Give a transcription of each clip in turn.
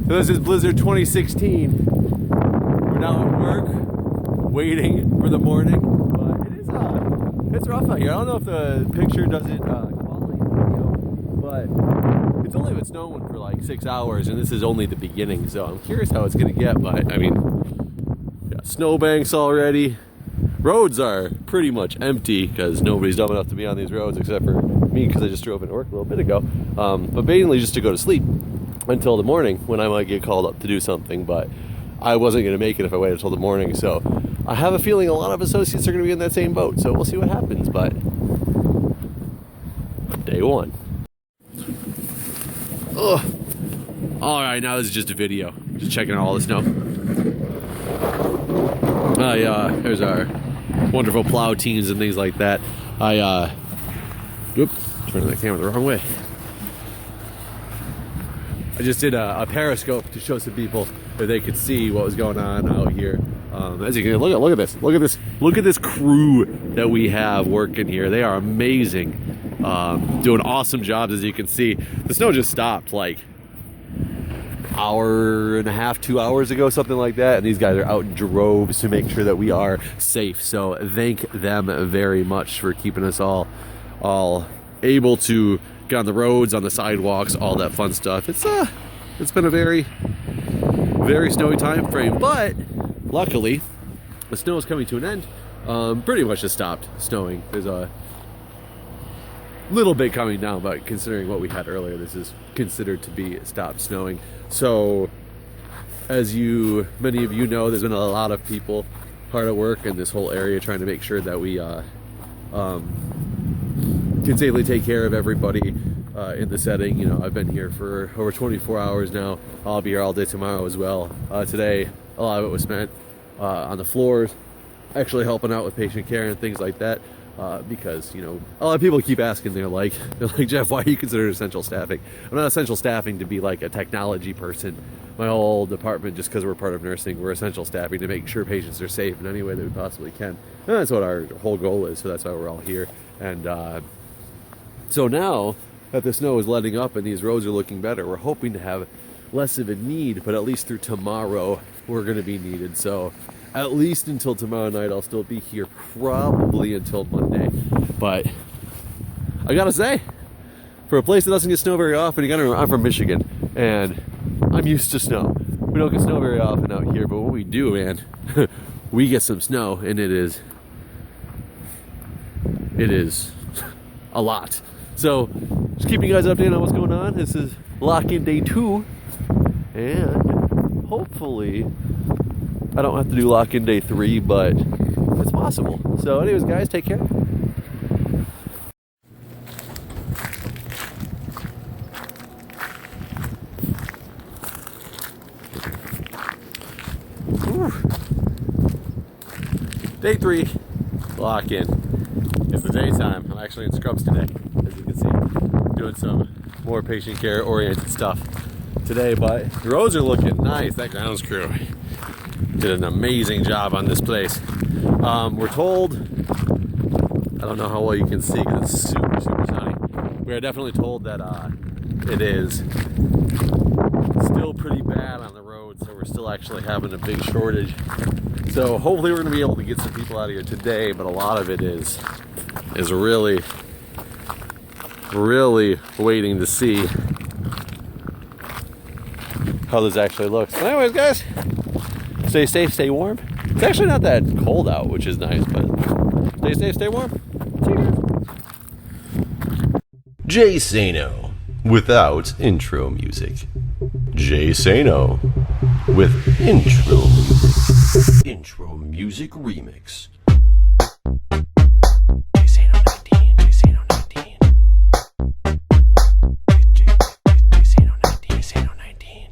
So this is Blizzard 2016. We're now at work, waiting for the morning. But it is it's rough out here. I don't know if the picture doesn't quality video, but it's only been snowing for like 6 hours, and this is only the beginning. So I'm curious how it's gonna get. But I mean, yeah, snowbanks already. Roads are pretty much empty because nobody's dumb enough to be on these roads except for me, because I just drove into work a little bit ago. But mainly just to go to sleep until the morning when I might get called up to do something. But I wasn't going to make it if I waited until the morning. So I have a feeling a lot of associates are going to be in that same boat. So we'll see what happens. But day one. Ugh. All right, now this is just a video. Just checking out all the snow. There's our wonderful plow teams and things like that. Turning the camera the wrong way. I just did a periscope to show some people that they could see what was going on out here. As you can look at this crew that we have working here. They are amazing, doing awesome jobs. As you can see, the snow just stopped like hour and a half, 2 hours ago, something like that, and these guys are out in droves to make sure that we are safe. So thank them very much for keeping us all able to get on the roads, on the sidewalks, all that fun stuff. It's been a very snowy time frame, but luckily the snow is coming to an end. Pretty much just stopped snowing. There's a little bit coming down, but considering what we had earlier, this is considered to be stopped snowing. So as many of you know, there's been a lot of people hard at work in this whole area trying to make sure that we can safely take care of everybody in the setting. You know, I've been here for over 24 hours now. I'll be here all day tomorrow as well. Today, a lot of it was spent on the floors, actually helping out with patient care and things like that. Because, you know, a lot of people keep asking, they're like, Jeff, why are you considered essential staffing? I'm not essential staffing to be like a technology person. My whole department, just because we're part of nursing, we're essential staffing to make sure patients are safe in any way that we possibly can. And that's what our whole goal is, so that's why we're all here. And so now that the snow is letting up and these roads are looking better, we're hoping to have less of a need, but at least through tomorrow, we're going to be needed. So at least until tomorrow night, I'll still be here, probably until Monday. But I gotta say, for a place that doesn't get snow very often, you gotta remember, I'm from Michigan, and I'm used to snow. We don't get snow very often out here, but when we do, man, we get some snow, and it is a lot. So just keeping you guys updated on what's going on. This is lock-in day 2, and hopefully I don't have to do lock-in day 3, but it's possible. So anyways, guys, take care. Day 3, lock-in. It's the daytime. I'm actually in scrubs today, as you can see. Doing some more patient care oriented stuff today, but the roads are looking nice. That grounds crew did an amazing job on this place. We're told, I don't know how well you can see because it's super sunny. We are definitely told that it is still pretty bad on the road, so we're still actually having a big shortage. So hopefully we're going to be able to get some people out of here today, but a lot of it is really waiting to see how this actually looks. But anyways, guys, stay safe, stay warm. It's actually not that cold out, which is nice, but stay safe, stay warm. See you guys. Jay Sano without intro music. Jay Sano with intro music. Intro music remix. Jay Sano 19, Jay Sano 19. Jay Sano 19, Jay Sano 19.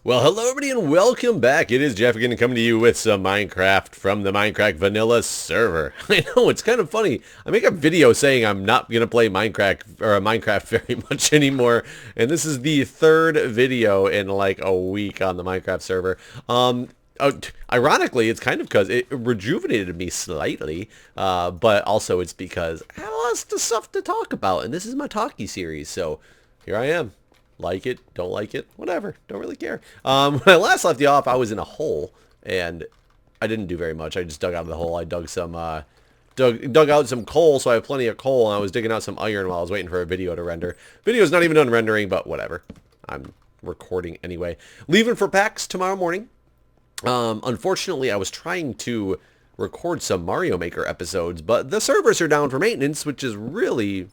Well, hello everybody and welcome back. It is Jeff again coming to you with some Minecraft from the MindCrack vanilla server. I know, it's kind of funny. I make a video saying I'm not going to play Minecraft very much anymore, and this is the third video in like a week on the Minecraft server. Ironically, it's kind of because it rejuvenated me slightly, but also it's because I have lots of stuff to talk about, and this is my talkie series, so here I am. Like it, don't like it, whatever. Don't really care. When I last left you off, I was in a hole, and I didn't do very much. I just dug out of the hole. I dug some, dug out some coal, so I have plenty of coal, and I was digging out some iron while I was waiting for a video to render. Video's not even done rendering, but whatever. I'm recording anyway. Leaving for PAX tomorrow morning. Unfortunately, I was trying to record some Mario Maker episodes, but the servers are down for maintenance, which is really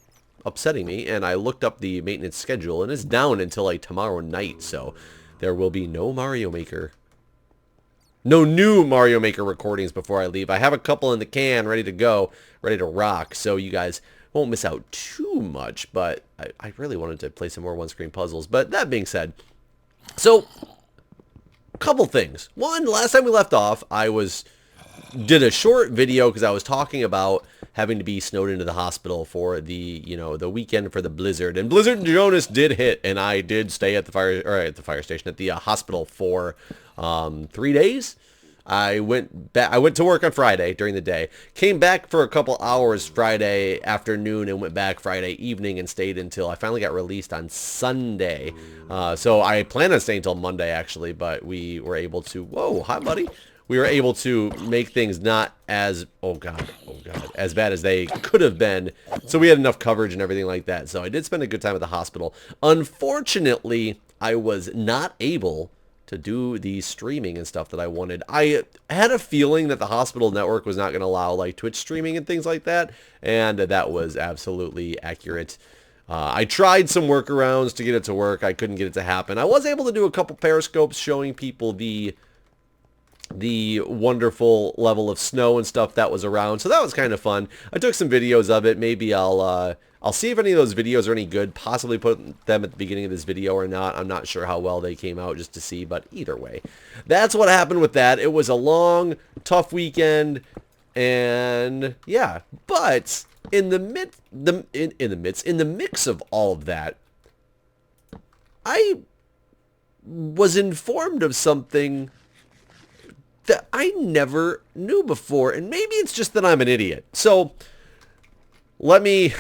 upsetting me. And I looked up the maintenance schedule, and it's down until like tomorrow night, so there will be no Mario Maker. No new Mario Maker recordings before I leave. I have a couple in the can ready to go, ready to rock, so you guys won't miss out too much, but I really wanted to play some more one-screen puzzles. But that being said, so couple things. One, last time we left off, I did a short video because I was talking about having to be snowed into the hospital for the, the weekend for the blizzard. And Blizzard Jonas did hit, and I did stay at the fire station, at the hospital for 3 days. I went to work on Friday during the day, came back for a couple hours Friday afternoon, and went back Friday evening and stayed until I finally got released on Sunday. So I planned on staying until Monday actually, but we were able to, whoa, hi buddy. We were able to make things not as, oh god, as bad as they could have been. So we had enough coverage and everything like that. So I did spend a good time at the hospital. Unfortunately, I was not able to do the streaming and stuff that I wanted. I had a feeling that the hospital network was not going to allow like Twitch streaming and things like that, and that was absolutely accurate. I tried some workarounds to get it to work. I couldn't get it to happen. I was able to do a couple periscopes showing people the wonderful level of snow and stuff that was around, so that was kind of fun. I took some videos of it. Maybe I'll see if any of those videos are any good, possibly put them at the beginning of this video or not. I'm not sure how well they came out, just to see, but either way, that's what happened with that. It was a long, tough weekend, and yeah, but in the mix of all of that, I was informed of something that I never knew before, and maybe it's just that I'm an idiot. So let me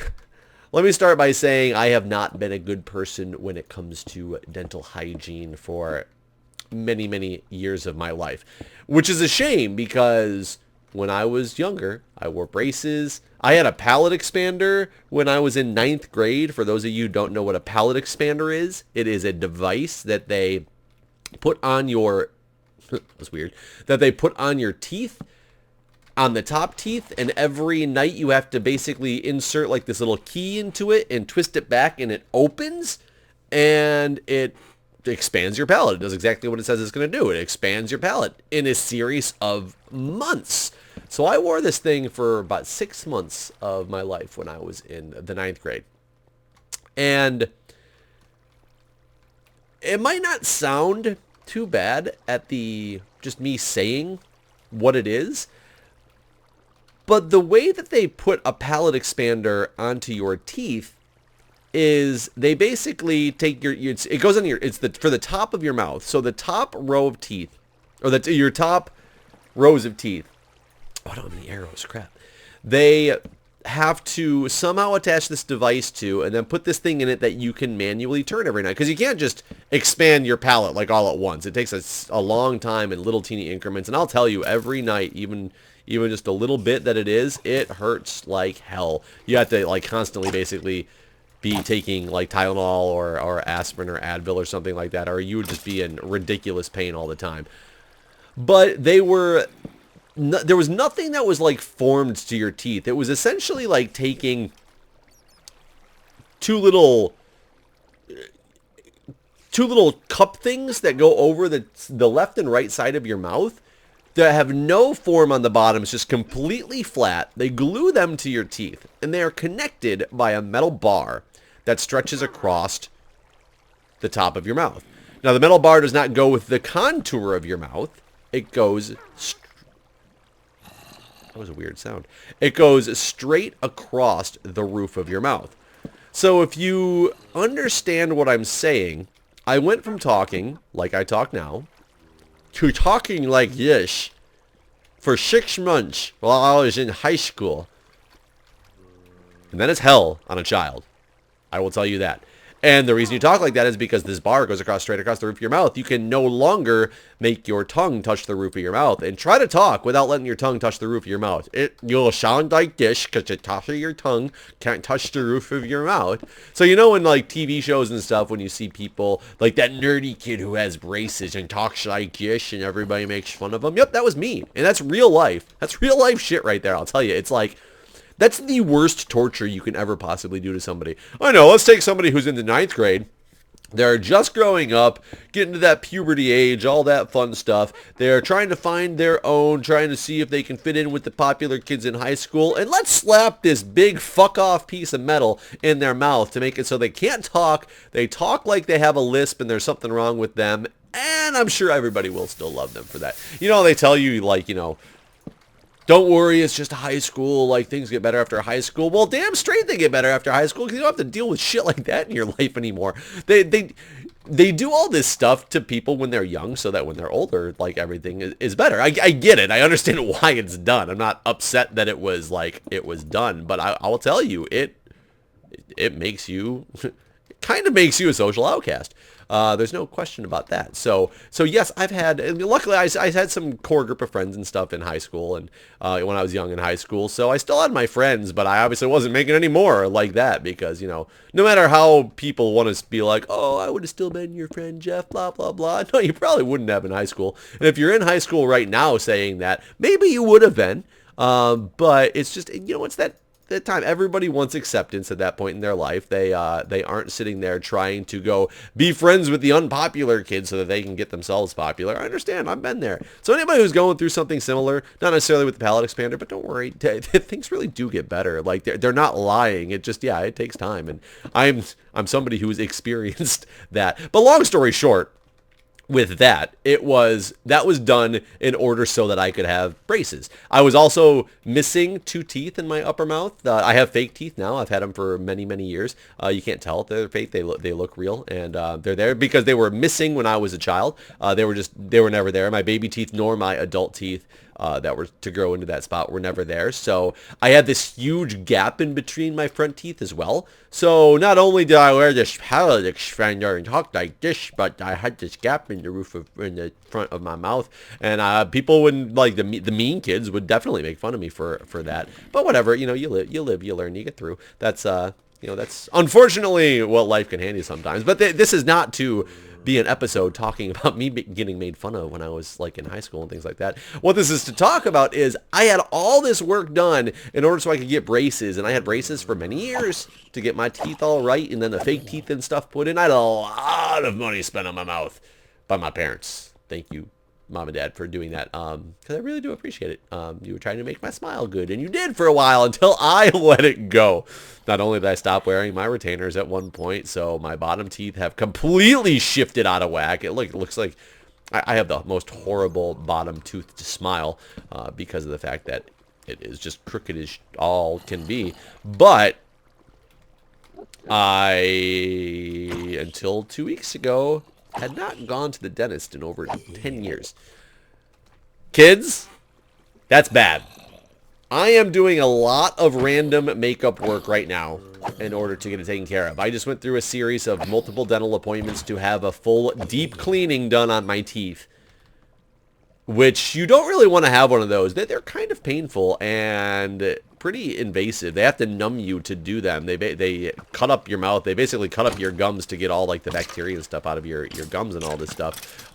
start by saying I have not been a good person when it comes to dental hygiene for many, many years of my life, which is a shame because when I was younger, I wore braces. I had a palate expander when I was in 9th grade. For those of you who don't know what a palate expander is, it is a device that they put on your that's weird, that they put on your teeth, on the top teeth, and every night you have to basically insert like this little key into it and twist it back, and it opens, and it expands your palate. It does exactly what it says it's going to do. It expands your palate in a series of months. So I wore this thing for about 6 months of my life when I was in the 9th grade. And it might not sound too bad at just me saying what it is, but the way that they put a palate expander onto your teeth is they basically take it goes on for the top of your mouth. So the top row of teeth, or your top rows of teeth. Oh, I don't have any arrows, crap. They have to somehow attach this device to, and then put this thing in it that you can manually turn every night, because you can't just expand your palate like all at once. It takes a long time in little teeny increments, and I'll tell you, every night, even just a little bit that it hurts like hell. You have to like constantly basically be taking like Tylenol or aspirin or Advil or something like that, or you would just be in ridiculous pain all the time. But there was nothing that was like formed to your teeth. It was essentially like taking two little cup things that go over the left and right side of your mouth that have no form on the bottom. It's just completely flat. They glue them to your teeth, and they are connected by a metal bar that stretches across the top of your mouth. Now, the metal bar does not go with the contour of your mouth. It goes that was a weird sound. It goes straight across the roof of your mouth. So if you understand what I'm saying, I went from talking like I talk now to talking like this for 6 months while I was in high school. And that is hell on a child. I will tell you that. And the reason you talk like that is because this bar goes straight across the roof of your mouth. You can no longer make your tongue touch the roof of your mouth. And try to talk without letting your tongue touch the roof of your mouth. You'll sound like this because the top of your tongue can't touch the roof of your mouth. So you know in like TV shows and stuff, when you see people like that nerdy kid who has braces and talks like this and everybody makes fun of him. Yep, that was me. And that's real life. That's real life shit right there, I'll tell you. It's like, that's the worst torture you can ever possibly do to somebody. I know, let's take somebody who's in the 9th grade. They're just growing up, getting to that puberty age, all that fun stuff. They're trying to find their own, trying to see if they can fit in with the popular kids in high school. And let's slap this big fuck-off piece of metal in their mouth to make it so they can't talk. They talk like they have a lisp and there's something wrong with them. And I'm sure everybody will still love them for that. You know, they tell you, like, you know, don't worry, it's just high school, like things get better after high school. Well, damn straight they get better after high school because you don't have to deal with shit like that in your life anymore. They do all this stuff to people when they're young so that when they're older, like everything is better. I get it. I understand why it's done. I'm not upset that it was done, but I will tell you, it makes you, kind of makes you a social outcast. There's no question about that. So yes, luckily I had some core group of friends and stuff in high school and when I was young in high school. So I still had my friends, but I obviously wasn't making any more like that because, you know, no matter how people want to be like, oh, I would have still been your friend, Jeff, blah, blah, blah. No, you probably wouldn't have in high school. And if you're in high school right now saying that, maybe you would have been. But it's just, you know, it's that time. Everybody wants acceptance at that point in their life. They aren't sitting there trying to go be friends with the unpopular kids so that they can get themselves popular. I understand. I've been there. So anybody who's going through something similar, not necessarily with the palate expander, but don't worry, things really do get better. Like they're not lying. It just, yeah, it takes time. And I'm somebody who's experienced that. But long story short, with that was done in order so that I could have braces. I was also missing 2 teeth in my upper mouth. I have fake teeth now. I've had them for many, many years. You can't tell if they're fake. They look real, and they're there because they were missing when I was a child. They were never there. My baby teeth nor my adult teeth that were to grow into that spot were never there. So I had this huge gap in between my front teeth as well. So not only did I wear this palate expander and talk like this, but I had this gap in the front of my mouth. And people would, like the mean kids would definitely make fun of me for that. But whatever, you know, you live, you learn, you get through. That's you know, that's unfortunately what life can hand you sometimes. But this is not to be an episode talking about me getting made fun of when I was like in high school and things like that. What this is to talk about is I had all this work done in order so I could get braces, and I had braces for many years to get my teeth all right, and then the fake teeth and stuff put in. I had a lot of money spent on my mouth by my parents. Thank you, Mom and Dad, for doing that, because I really do appreciate it. You were trying to make my smile good, and you did for a while until I let it go. Not only did I stop wearing my retainers at one point, so my bottom teeth have completely shifted out of whack. It looks like I have the most horrible bottom tooth to smile because of the fact that it is just crooked as all can be. But I, until 2 weeks ago, had not gone to the dentist in over 10 years. Kids, that's bad. I am doing a lot of random makeup work right now in order to get it taken care of. I just went through a series of multiple dental appointments to have a full deep cleaning done on my teeth, which you don't really want to have one of those. They're kind of painful and pretty invasive. They have to numb you to do them. They cut up your mouth. They basically cut up your gums to get all like the bacteria and stuff out of your gums and all this stuff.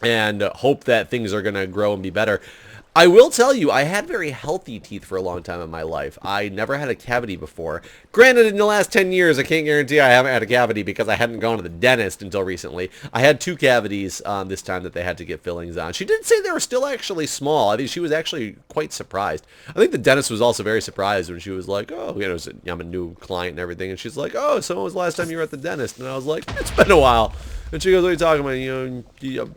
And hope that things are going to grow and be better. I will tell you, I had very healthy teeth for a long time in my life. I never had a cavity before. Granted, in the last 10 years, I can't guarantee I haven't had a cavity because I hadn't gone to the dentist until recently. I had 2 cavities this time that they had to get fillings on. She did say they were still actually small. I think she was actually quite surprised. I think the dentist was also very surprised when she was like, oh, you know, I'm a new client and everything. And she's like, oh, so when was the last time you were at the dentist? And I was like, it's been a while. And she goes, what are you talking about? You know,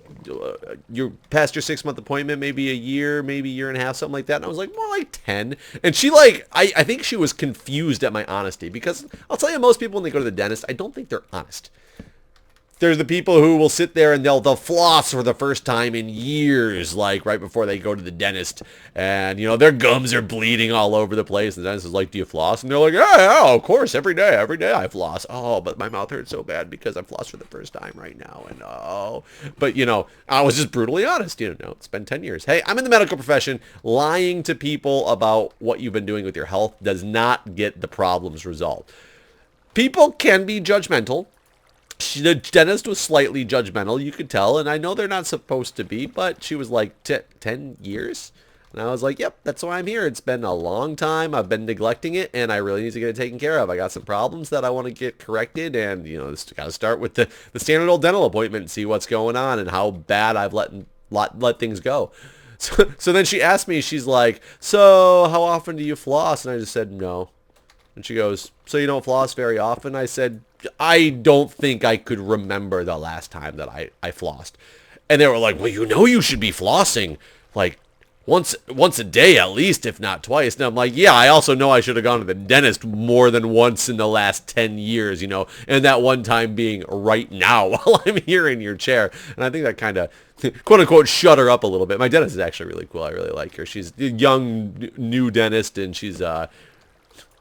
you're past your 6-month appointment, maybe a year and a half, something like that. And I was like, more like 10. And she like, I think she was confused at my honesty because I'll tell you, most people when they go to the dentist, I don't think they're honest. There's the people who will sit there and they'll floss for the first time in years, like right before they go to the dentist, and their gums are bleeding all over the place. And the dentist is like, "Do you floss?" And they're like, "Yeah, of course, every day I floss." "Oh, but my mouth hurts so bad because I flossed for the first time right now." And but I was just brutally honest. It's been 10 years. Hey, I'm in the medical profession. Lying to people about what you've been doing with your health does not get the problems resolved. People can be judgmental. The dentist was slightly judgmental, you could tell, and I know they're not supposed to be, but she was like, 10 years? And I was like, yep, that's why I'm here. It's been a long time. I've been neglecting it, and I really need to get it taken care of. I got some problems that I want to get corrected, and, got to start with the standard old dental appointment and see what's going on and how bad I've let things go. So then she asked me, she's like, "So how often do you floss?" And I just said, "No." And she goes, "So you don't floss very often?" I said, "I don't think I could remember the last time that I flossed." And they were like, "Well, you should be flossing like once a day at least, if not twice." And I'm like, yeah, I also know I should have gone to the dentist more than once in the last 10 years, and that one time being right now while I'm here in your chair. And I think that kind of, quote unquote, shut her up a little bit. My dentist is actually really cool. I really like her. She's a young, new dentist, and she's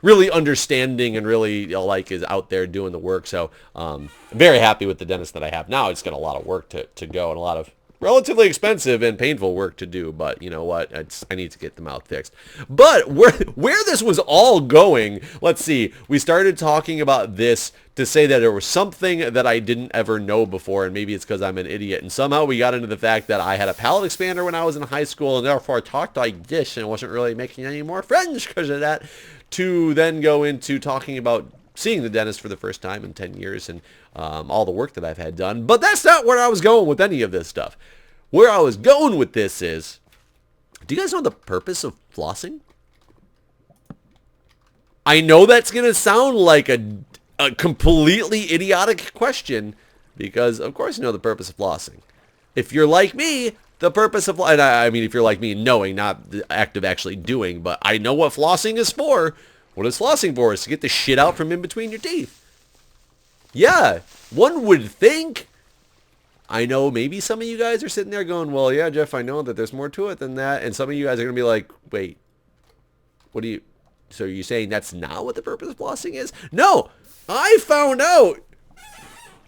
really understanding and really is out there doing the work. So I'm very happy with the dentist that I have now. It's got a lot of work to go and a lot of relatively expensive and painful work to do, but you know what? I need to get the mouth fixed. But where this was all going, let's see. We started talking about this to say that there was something that I didn't ever know before, and maybe it's because I'm an idiot. And somehow we got into the fact that I had a palate expander when I was in high school, and therefore I talked like this and wasn't really making any more friends because of that, to then go into talking about seeing the dentist for the first time in 10 years and all the work that I've had done. But that's not where I was going with any of this stuff. Where I was going with this is, do you guys know the purpose of flossing? I know that's going to sound like a completely idiotic question, because of course you know the purpose of flossing. If you're like me, the purpose of, and I mean if you're like me, knowing, not the act of actually doing, but I know what flossing is for. What is flossing for? Is to get the shit out from in between your teeth. Yeah, one would think. I know maybe some of you guys are sitting there going, well, yeah, Jeff, I know that there's more to it than that. And some of you guys are going to be like, wait, so are you saying that's not what the purpose of flossing is? No, I found out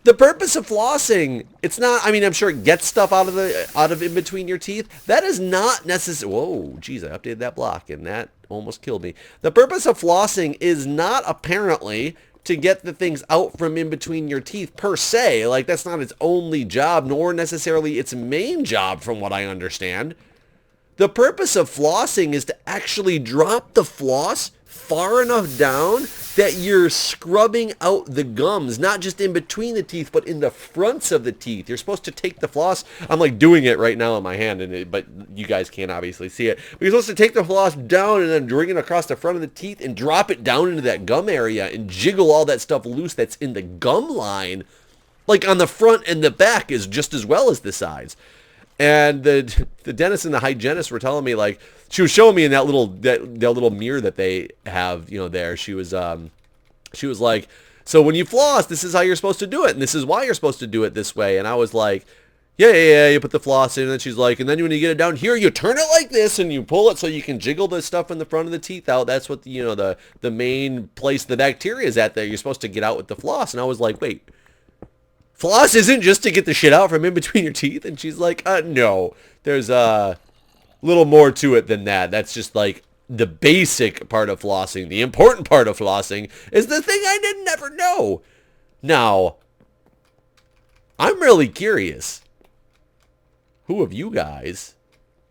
the purpose of flossing, it's not, I mean, I'm sure it gets stuff out of in between your teeth. That is not necessary. Whoa, geez, I updated that block and that almost killed me. The purpose of flossing is not apparently to get the things out from in between your teeth per se. Like, that's not its only job, nor necessarily its main job from what I understand. The purpose of flossing is to actually drop the floss far enough down that you're scrubbing out the gums, not just in between the teeth, but in the fronts of the teeth. You're supposed to take the floss. I'm like doing it right now in my hand, but you guys can't obviously see it. But you're supposed to take the floss down and then bring it across the front of the teeth and drop it down into that gum area and jiggle all that stuff loose that's in the gum line. Like on the front and the back is just as well as the sides. And the dentist and the hygienist were telling me, like, she was showing me in that little mirror that they have, there. She was like, so when you floss, this is how you're supposed to do it, and this is why you're supposed to do it this way. And I was like, yeah, you put the floss in, and then she's like, and then when you get it down here, you turn it like this, and you pull it so you can jiggle the stuff in the front of the teeth out. That's what the main place the bacteria is at there. You're supposed to get out with the floss. And I was like, wait. Floss isn't just to get the shit out from in between your teeth? And she's like, no, there's a little more to it than that. That's just like the basic part of flossing. The important part of flossing is the thing I didn't ever know. Now, I'm really curious. Who of you guys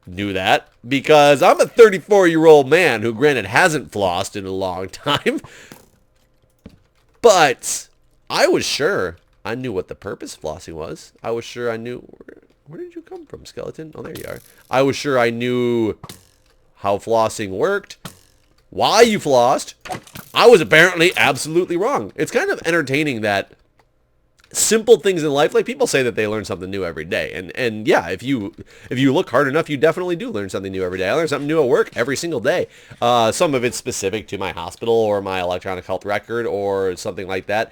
knew that? Because I'm a 34-year-old man who, granted, hasn't flossed in a long time. But I was sure I knew what the purpose of flossing was. I was sure I knew... Where did you come from, skeleton? Oh, there you are. I was sure I knew how flossing worked, why you flossed. I was apparently absolutely wrong. It's kind of entertaining that simple things in life, like people say that they learn something new every day. And yeah, if you look hard enough, you definitely do learn something new every day. I learn something new at work every single day. Some of it's specific to my hospital or my electronic health record or something like that.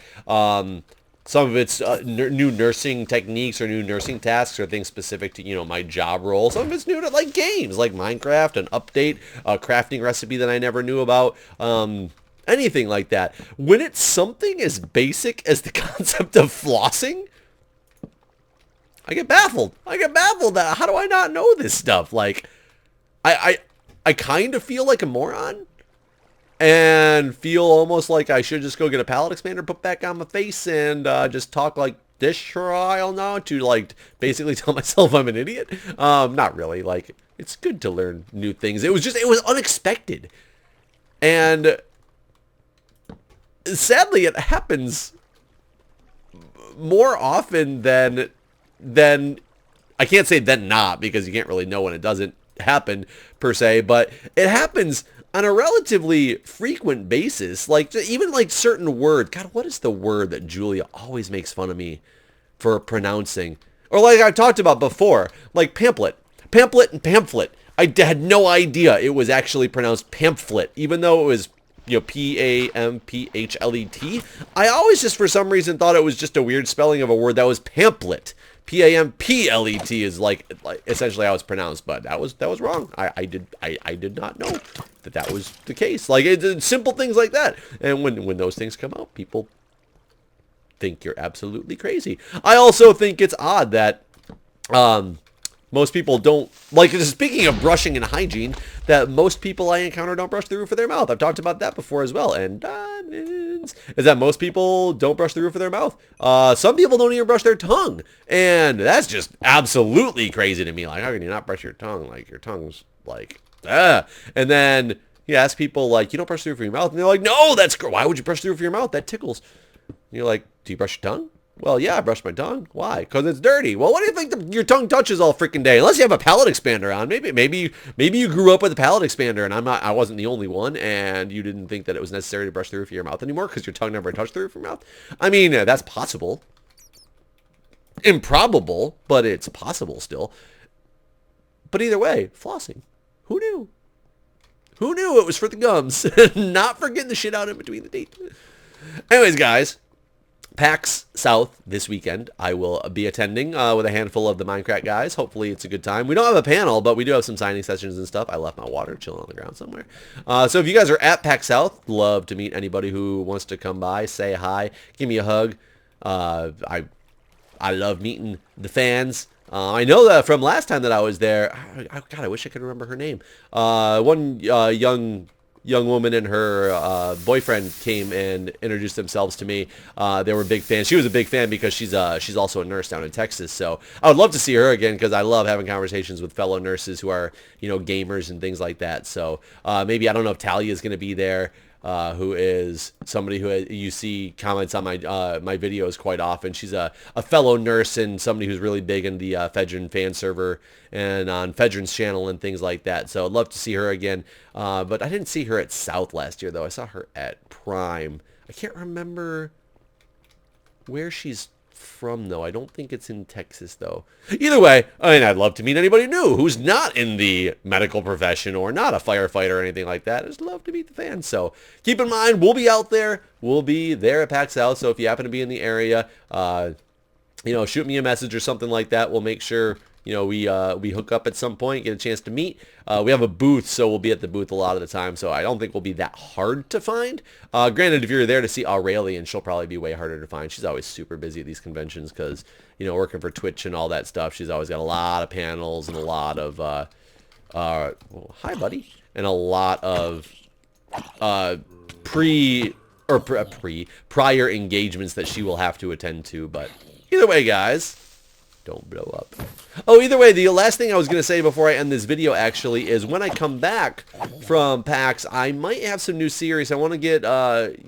Some of it's new nursing techniques or new nursing tasks or things specific to, my job role. Some of it's new to like games, like Minecraft, an update, a crafting recipe that I never knew about, anything like that. When it's something as basic as the concept of flossing, I get baffled. That how do I not know this stuff? Like, I kind of feel like a moron. And feel almost like I should just go get a palette expander, put back on my face, and just talk like this trial now to like basically tell myself I'm an idiot. Not really. Like, it's good to learn new things. It was unexpected, and sadly, it happens more often than I can't say than not, because you can't really know when it doesn't happen per se, but it happens on a relatively frequent basis. Like, even like certain words. God, what is the word that Julia always makes fun of me for pronouncing? Or like I talked about before, like pamphlet and pamphlet. I had no idea it was actually pronounced pamphlet, even though it was, P-A-M-P-H-L-E-T. I always just for some reason thought it was just a weird spelling of a word that was pamphlet. P-A-M-P-L-E-T is like essentially how it's pronounced, but that was wrong. I did not know that was the case. Like, it's simple things like that. And when those things come out, people think you're absolutely crazy. I also think it's odd that most people don't, like, speaking of brushing and hygiene, that most people I encounter don't brush the roof of their mouth. I've talked about that before as well. And diamonds is that most people don't brush the roof of their mouth. Some people don't even brush their tongue. And that's just absolutely crazy to me. Like, how can you not brush your tongue? Like, your tongue's like, ah. And then you ask people, like, you don't brush the roof of your mouth? And they're like, no, why would you brush the roof of your mouth? That tickles. And you're like, do you brush your tongue? Well, yeah, I brush my tongue. Why? Because it's dirty. Well, what do you think your tongue touches all freaking day? Unless you have a palette expander on. Maybe you grew up with a palette expander, and I wasn't the only one, and you didn't think that it was necessary to brush the roof of your mouth anymore because your tongue never touched the roof of your mouth. I mean, that's possible. Improbable, but it's possible still. But either way, flossing. Who knew? Who knew it was for the gums? Not for getting the shit out in between the teeth. Anyways, guys. PAX South this weekend. I will be attending with a handful of the MindCrack guys. Hopefully it's a good time. We don't have a panel, but we do have some signing sessions and stuff. I left my water chilling on the ground somewhere. So if you guys are at PAX South, love to meet anybody who wants to come by, say hi, give me a hug. I love meeting the fans. I know that from last time that I was there, God, I wish I could remember her name. One young woman and her boyfriend came and introduced themselves to me. They were big fans. She was a big fan because she's also a nurse down in Texas. So I would love to see her again because I love having conversations with fellow nurses who are, gamers and things like that. So maybe, I don't know if Talia is going to be there. Who is somebody who you see comments on my videos quite often. She's a fellow nurse and somebody who's really big in the Fedrin fan server and on Fedrin's channel and things like that. So I'd love to see her again. But I didn't see her at South last year, though. I saw her at Prime. I can't remember where she's from, though. I don't think it's in Texas, though. Either way, I'd love to meet anybody new who's not in the medical profession or not a firefighter or anything like that. I just love to meet the fans. So keep in mind, we'll be out there. We'll be there at PAX South. So if you happen to be in the area, shoot me a message or something like that. We'll make sure we hook up at some point, get a chance to meet. We have a booth, so we'll be at the booth a lot of the time, so I don't think we'll be that hard to find. Granted, if you're there to see Aurelian, she'll probably be way harder to find. She's always super busy at these conventions because, working for Twitch and all that stuff, she's always got a lot of panels and a lot of, hi, buddy, and a lot of prior engagements that she will have to attend to. But either way, guys, don't blow up. Oh, either way, the last thing I was going to say before I end this video, actually, is when I come back from PAX, I might have some new series. I want to get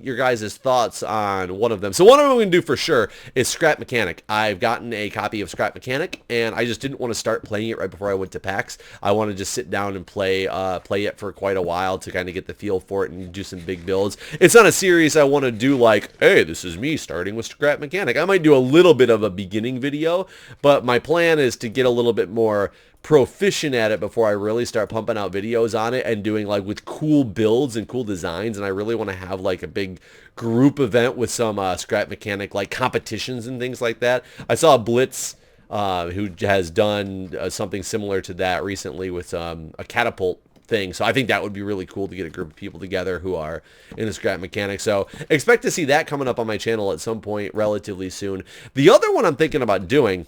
your guys' thoughts on one of them. So one of them I'm going to do for sure is Scrap Mechanic. I've gotten a copy of Scrap Mechanic, and I just didn't want to start playing it right before I went to PAX. I want to just sit down and play it for quite a while to kind of get the feel for it and do some big builds. It's not a series I want to do like, hey, this is me starting with Scrap Mechanic. I might do a little bit of a beginning video, But my plan is to get a little bit more proficient at it before I really start pumping out videos on it and doing like with cool builds and cool designs. And I really want to have like a big group event with some scrap mechanic like competitions and things like that. I saw Blitz who has done something similar to that recently with a catapult thing. So I think that would be really cool to get a group of people together who are in the scrap mechanic. So expect to see that coming up on my channel at some point relatively soon. The other one I'm thinking about doing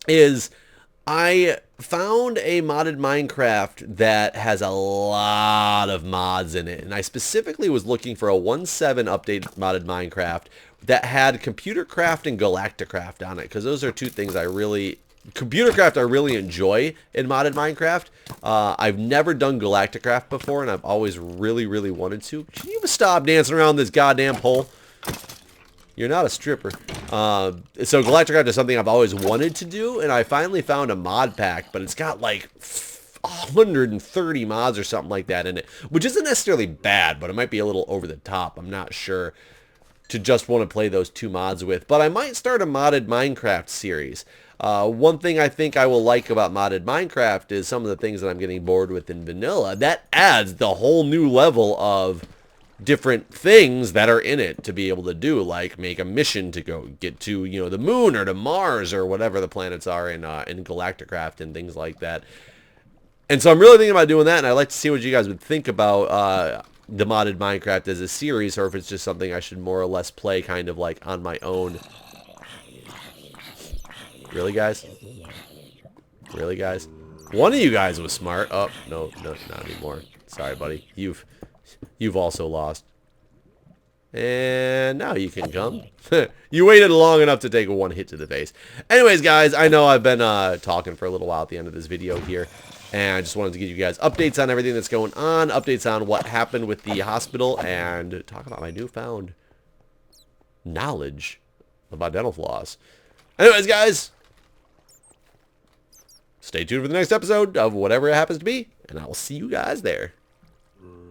is I found a modded Minecraft that has a lot of mods in it. And I specifically was looking for a 1.7 updated modded Minecraft that had Computercraft and Galacticraft on it. Because those are two things I really... Computercraft I really enjoy in modded Minecraft. I've never done Galacticraft before, and I've always really, really wanted to. Can you stop dancing around this goddamn pole? You're not a stripper. So Galacticraft is something I've always wanted to do, and I finally found a mod pack, but it's got like 130 mods or something like that in it, which isn't necessarily bad, but it might be a little over the top. I'm not sure to just want to play those two mods with, but I might start a modded Minecraft series. One thing I think I will like about modded Minecraft is some of the things that I'm getting bored with in vanilla. That adds the whole new level of different things that are in it to be able to do, like make a mission to go get to, you know, the moon or to Mars or whatever the planets are in Galacticraft and things like that. And so I'm really thinking about doing that, and I'd like to see what you guys would think about the modded Minecraft as a series, or if it's just something I should more or less play kind of like on my own. Really, guys? Really, guys? One of you guys was smart. Oh, no, not anymore. Sorry, buddy. You've also lost. And now you can come. You waited long enough to take a one hit to the face. Anyways, guys, I know I've been talking for a little while at the end of this video here. And I just wanted to give you guys updates on everything that's going on, updates on what happened with the hospital, and talk about my newfound knowledge about dental floss. Anyways, guys, stay tuned for the next episode of whatever it happens to be, and I will see you guys there.